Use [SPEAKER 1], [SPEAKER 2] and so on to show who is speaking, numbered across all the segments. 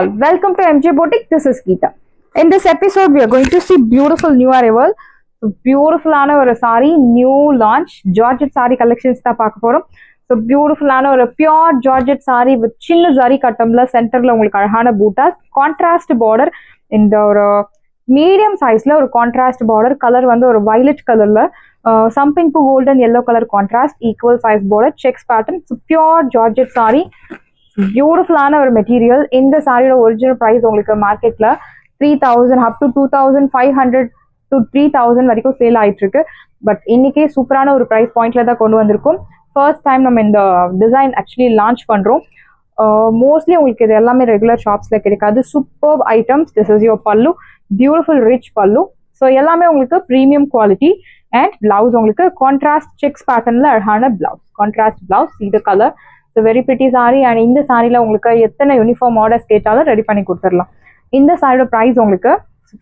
[SPEAKER 1] all, welcome to MJ Boutique. This is Geeta. In this episode, we are going to see beautiful new arrival. So beautiful ஒரு saree, new launch, Georgette saree collections தான் பார்க்க போறோம். So beautiful ஒரு pure Georgette saree with சின்ன zari கட்டம்ல சென்டர்ல உங்களுக்கு அழகான buttas, contrast border இந்த ஒரு மீடியம் சைஸ்ல ஒரு contrast border, கலர் வந்து ஒரு violet கலர்ல something to golden yellow color contrast, equal size border, checks pattern. So pure Georgette saree. பியூட்டிஃபுல்லான ஒரு மெட்டீரியல். இந்த சாரியோட ஒரிஜினல் ப்ரைஸ் உங்களுக்கு மார்க்கெட்ல 3000 அப் டு 2500 டு 3000 வரைக்கும் சேல் ஆயிட்டு இருக்கு. பட் இன்னைக்கே சூப்பரான ஒரு ப்ரைஸ் பாயிண்ட்ல தான் கொண்டு வந்திருக்கும். ஃபர்ஸ்ட் டைம் நம்ம இந்த டிசைன் ஆக்சுவலி லான்ச் பண்றோம். மோஸ்ட்லி உங்களுக்கு இது எல்லாமே ரெகுலர் ஷாப்ஸ்ல கிடைக்காது. Super items. This is your பல்லு, பியூட்டிஃபுல் ரிச் பல்லு. ஸோ எல்லாமே உங்களுக்கு ப்ரீமியம் குவாலிட்டி. அண்ட் பிளவுஸ் உங்களுக்கு கான்ட்ராஸ்ட் செக்ஸ் பேட்டர்ன்ல அழகான பிளவுஸ், கான்ட்ராஸ்ட் பிளவுஸ், இது colour. Very pretty sorry. And இந்த சாரியில் உங்களுக்கு எத்தனை யூனிஃபார்ம் ஆர்டர்ஸ் கேட்டாலும் ரெடி பண்ணி கொடுத்துடலாம். இந்த சாரியோட ப்ரைஸ் உங்களுக்கு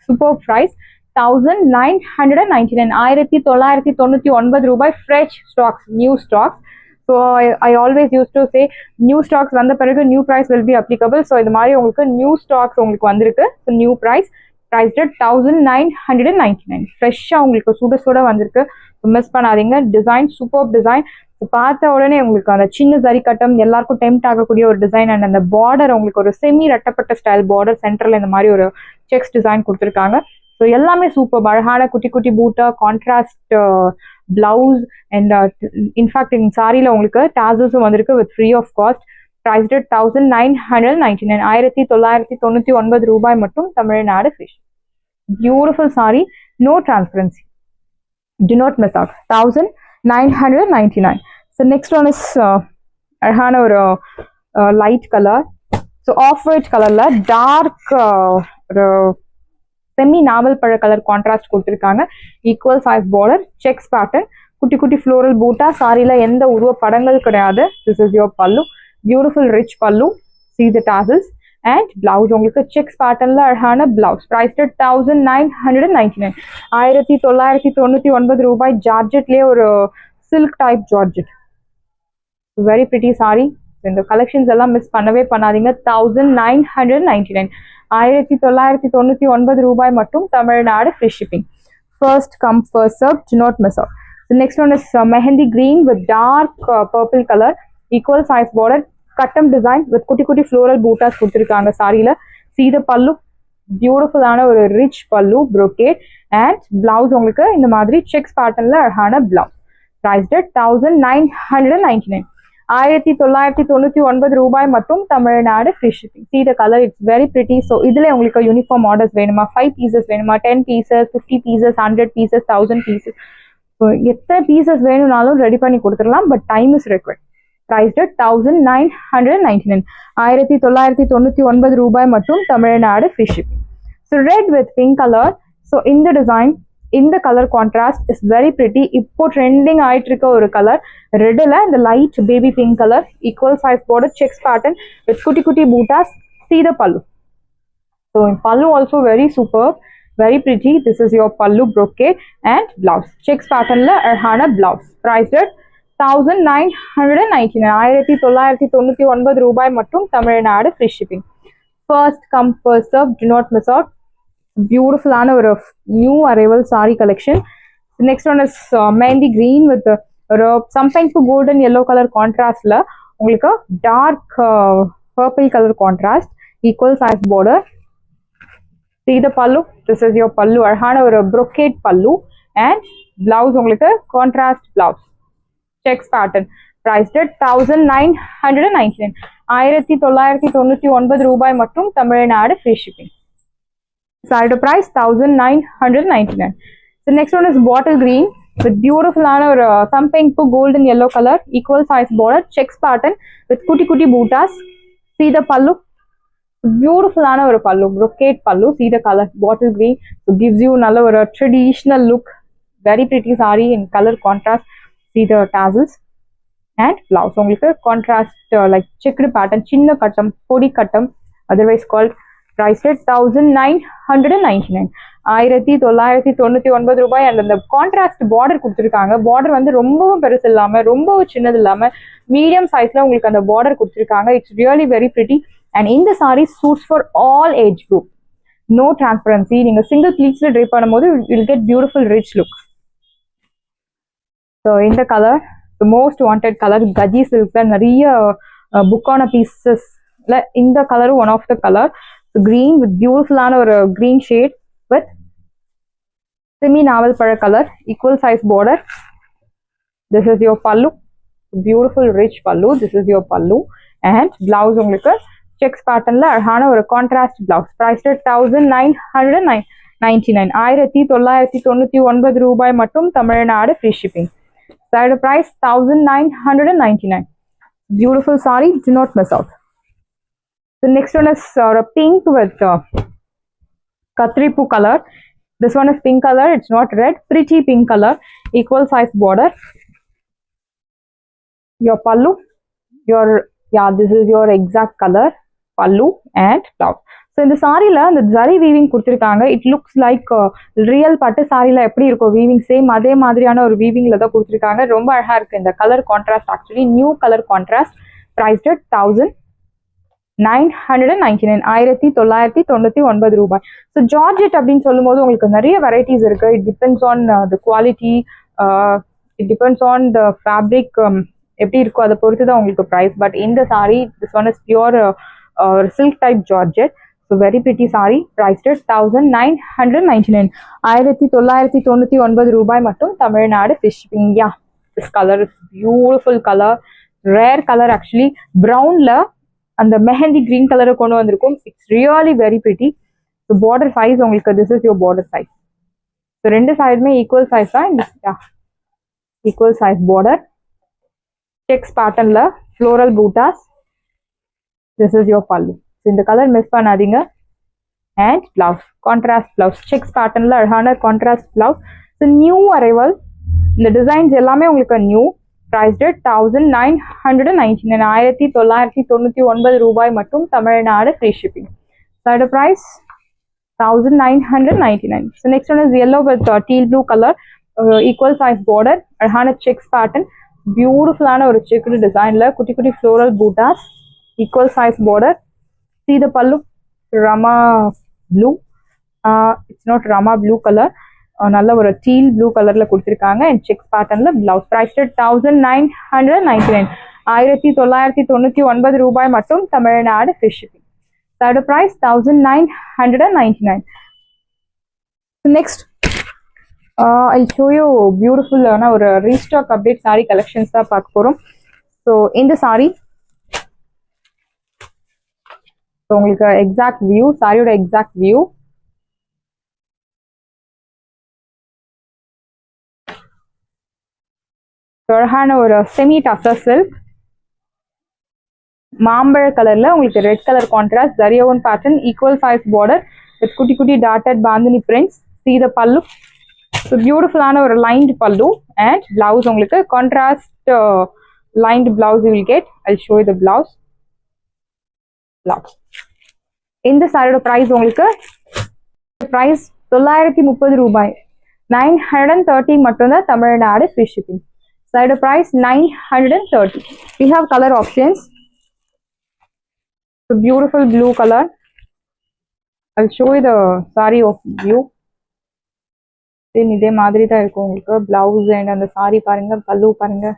[SPEAKER 1] சூப்பர் ப்ரைஸ் 1999, 1999 ரூபாய். Fresh stocks, new stocks. So I always use to say new stocks வந்த பிறகு new price will be applicable. So இது மாதிரி உங்களுக்கு நியூ ஸ்டாக்ஸ் உங்களுக்கு வந்திருக்கு. So new price priced 1999. ஃப்ரெஷ்ஷாக உங்களுக்கு சுட சுட வந்திருக்கு. மிஸ் பண்ணாதீங்க. Design super design. பார்த்த உடனே உங்களுக்கு அந்த சின்ன ஜரி கட்டம் எல்லாருக்கும் டெம்ட் ஆகக்கூடிய ஒரு டிசைன். அண்ட் அந்த பார்டர் உங்களுக்கு ஒரு செமி ரெட்டப்பட்ட ஸ்டைல் பார்டர், சென்டர்ல இந்த மாதிரி ஒரு செக்ஸ் டிசைன் கொடுத்துருக்காங்க. ஸோ எல்லாமே சூப்பர் அழகான குட்டி குட்டி பூட்டா, கான்ட்ராஸ்ட் பிளவுஸ். அண்ட் இன்ஃபேக்ட் இந்த சாரியில உங்களுக்கு டாசல்ஸும் வந்திருக்கு with free of cost. Priced 1999, 1999 ரூபாய் மட்டும். Tamil Nadu fish. Beautiful sari, no transparency. Do not miss out. 1999. So next one is அழகான ஒரு light colour. So off white கலர்ல டார்க் ஒரு செமி நாவல் பழ கலர் கான்ட்ராஸ்ட் கொடுத்துருக்காங்க. Equal size border, checks pattern, குட்டி குட்டி ஃப்ளோரல் பூட்டா. சாரியில எந்த உருவ படங்கள் கிடையாது. This is your pallu, beautiful rich pallu. See the tassels. And blouse உங்களுக்கு செக்ஸ் பேட்டர்ன்ல அழகான பிளவுஸ். ப்ரைஸ்ட் 1999, 1999 ரூபாய். ஜார்ஜெட்லேயே ஒரு silk type georgette. Very pretty sari. இந்த கலெக்ஷன்ஸ் எல்லாம் மிஸ் பண்ணவே பண்ணாதீங்க. 1999, 1999 ரூபாய் மட்டும். Tamil Nadu free shipping. First come first serve. Do not miss out. Next one is mehndi green with dark purple colour, equal size border, கட்டம் டிசைன் வித் குட்டி குட்டி ஃப்ளோரல் பூட்டாஸ் கொடுத்துருக்காங்க சாரியில. சீத பல்லு, பியூட்டிஃபுல்லான ஒரு ரிச் பல்லு, ப்ரோகேட். அண்ட் பிளவுஸ் உங்களுக்கு இந்த மாதிரி செக்ஸ் பேட்டர்ன்ல அழகான பிளவுஸ். ப்ரைஸ்ட் 1999, 1999 ரூபாய் மட்டும். Tamil Nadu free shipping. See the colour, it's very pretty. So இதுல உங்களுக்கு யூனிஃபார்ம் ஆர்டர்ஸ் வேணுமா, 5 பீசஸ் வேணுமா, 10 பீசஸ், 50 பீசஸ், 100 பீசஸ், 1000 பீசஸ், எத்தனை பீசஸ் வேணும்னாலும் ரெடி பண்ணி கொடுத்துடலாம். But time is required. Priced at 1999, 1999 ரூபாய் மட்டும். Tamil Nadu free shipping. So red with pink colour. So இந்த டிசைன், இந்த colour contrast is very pretty. இப்போ ட்ரெண்டிங் ஆயிட்டு இருக்க ஒரு கலர். ரெட்டில் இந்த light baby pink colour, equal size border, checks pattern with குட்டி குட்டி buttas. See the pallu. So pallu also very superb, very pretty. This is your pallu brocade and blouse. Checks pattern la arhana blouse. Priced at 1999, 1999 ரூபாய் மட்டும். Tamil Nadu free shipping. First come first serve. Do not miss out. பியூட்டிஃபுல்லான ஒரு new arrival sari collection. Next one is mehndi green with ஒரு something to golden yellow colour கான்ட்ராஸ்ட்ல உங்களுக்கு dark purple colour contrast, equal size border. See the pallu. This is your pallu. அழகான ஒரு brocade pallu. And blouse உங்களுக்கு contrast blouse, sex pattern. Priced at 1999, 1999 ரூபாய் மட்டும். Tamil Nadu free shipping. Side price 1999. The next one is bottle green with beautiful ஒரு something to golden yellow color, equal size border, checks pattern with kutti kutti bootas. See the pallu. Beautiful ஒரு pallu, brocade pallu. See the color, bottle green. So gives you நல்ல ஒரு traditional look. Very pretty saree in color contrast. See the tassels and blouse. உங்களுக்கு contrast like checked pattern, சின்ன கட்டம், பொடி கட்டம், otherwise called. Priced at 1999, 1999 ரூபாய். And அந்த contrast border கொடுத்துருக்காங்க. பார்டர் வந்து ரொம்பவும் பெருசு இல்லாம, ரொம்பவும் சின்னது இல்லாம, மீடியம் சைஸ்ல உங்களுக்கு அந்த பார்டர் கொடுத்துருக்காங்க. It's really very pretty. and in the saree suits for all age group. No transparency, நீங்க single pleats ல drape பண்ணும்போது you'll get beautiful rich look. So in the color, the most wanted color, gaji silk ல நிறைய book on a pieces ல இந்த color one of the color. So green with beautiful ஆன ஒரு green shade with semi navel para color, equal size border. This is your pallu, beautiful rich pallu. This is your pallu and blouse உங்களுக்கு checks pattern ல அழகான ஒரு contrast blouse, priced at 1999, 1999 ரூபாய் மட்டும், Tamil Nadu free shipping. Side price 1999. Beautiful saree, do not miss out. The next one is a pink with katripu color. This one is pink color, it's not red, pretty pink color, equal size border. Your pallu, this is your exact color, pallu and blouse. So இந்த சாரில அந்த zari weaving கொடுத்திருக்காங்க. It looks like real பட்டு சாரில எப்படி இருக்கும் weaving, same அதே மாதிரியான ஒரு வீவிங்ல தான் கொடுத்திருக்காங்க. ரொம்ப அழகா இருக்கு இந்த colour contrast. Actually new colour contrast, priced at 1999, 1999 ரூபாய். ஸோ ஜார்ஜெட் அப்படின்னு சொல்லும் போது உங்களுக்கு நிறைய வெரைட்டிஸ் இருக்கு. It depends on the quality, it depends on the fabric, எப்படி இருக்கும் அதை பொறுத்து தான் உங்களுக்கு ப்ரைஸ். பட் இந்த sorry, this one is pure silk type georgette. So very pretty saree, priced at 1999, 1999 ரூபாய் மட்டும், Tamil Nadu free shipping. Yeah, this color is beautiful color, rare color actually. brownல அந்த மெஹந்தி green color கொண்டு வந்திருக்கும். It's really very pretty. So border size உங்களுக்கு, this is your border size. So ரெண்டு சைடுமே equal size தான். Yeah, equal size border, checks patternல floral buttas. This is your pallu. So இந்த colour miss பண்ணாதீங்க. And blouse, contrast blouse, checks பேட்டர்ன்ல அழகான contrast blouse. So new arrival, இந்த designs எல்லாமே உங்களுக்கு நியூ. priced at 1999, 1999 ரூபாய் மட்டும், Tamil Nadu free shipping. Side price 1999. So next one is yellow with teal blue color, equal size border, அழகான checks pattern, பியூட்டிஃபுல்லான ஒரு செக்குடு டிசைன்ல குட்டி குட்டி floral buttas, equal size border. See the pallu, Rama blue. It's not Rama blue color. நல்ல ஒரு deal blue கலர்ல கொடுத்திருக்காங்க. அண்ட் செக்ஸ் பேட்டர்ன்ல பிளவுஸ், priced at 1999, 1999 ரூபாய் மட்டும், Tamil Nadu free shipping. Third price 1999. Next, I'll show you beautiful ஒரு restock update saree collections தான் பார்க்க போறோம். So இந்த saree உங்களுக்கு எக்ஸாக்ட் வியூ, சாரியோட எக்ஸாக்ட் வியூ. அழகான ஒரு செமி டசர் சில்க், மாம்பழ கலர்ல உங்களுக்கு ரெட் கலர் கான்ட்ராஸ்ட், ஜரியோன் pattern, equal size border with குட்டி குட்டி dotted bandhani prints. See the pallu. So பியூட்டிஃபுல்லான ஒரு லைன்ட் பல்லு அண்ட் பிளவுஸ் உங்களுக்கு contrast lined blouse you will get. I'll show you the blouse. இந்த சாரியோட பிரைஸ் உங்களுக்கு பிரைஸ் 930 ரூபாய், 930 மட்டும்தான், Tamil Nadu free shipping. Side price 930. We have color options. So beautiful blue color. I'll show you the saree of view. இதே மாதிரி தான் இருக்கும் உங்களுக்கு பிளவுஸ் அண்ட் அந்த சாரி பாருங்க, பல்லு பாருங்க.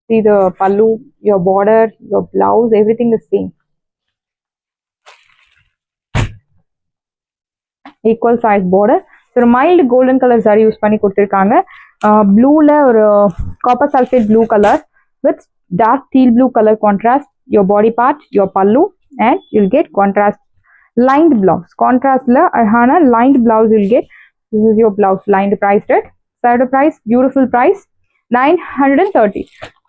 [SPEAKER 1] See the pallu, your border, your blouse, everything is same. Equal size border. So mild golden color saree use பண்ணி கொடுத்திருக்காங்க. ப்ளூல ஒரு copper sulphate blue colour with dark teal blue colour contrast. your body part, your pallu, and you'll get contrast lined blouse. Contrastல அழகான lined blouse you'll get. This is your blouse, lined, priced at side price, beautiful price 930,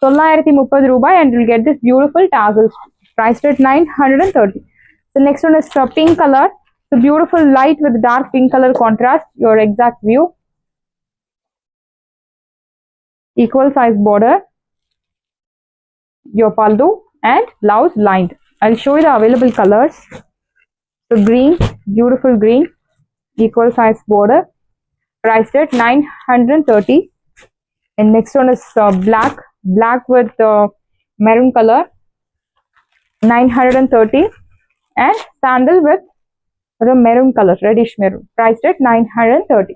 [SPEAKER 1] 930 ரூபாய், and you'll get this beautiful tassels, priced at 930. The next one is pink color. So beautiful light with dark pink color contrast, your exact view. Equal size border, your pallu and blouse lined. I'll show you the available colors. So green, beautiful green, equal size border, priced at 930. And next one is black with maroon color. 930 and sandal with ஒரு maroon colour reddish maroon price rate 930.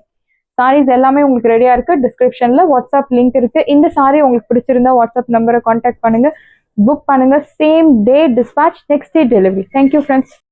[SPEAKER 1] Sarees எல்லாமே உங்களுக்கு ரெடியா இருக்கு. டிஸ்கிரிப்ஷன்ல WhatsApp link இருக்கு. இந்த sorry உங்களுக்கு பிடிச்சிருந்தா வாட்ஸ்அப் நம்பரை கான்டாக்ட் பண்ணுங்க, புக் பண்ணுங்க. Same day dispatch, next day delivery. Thank you friends.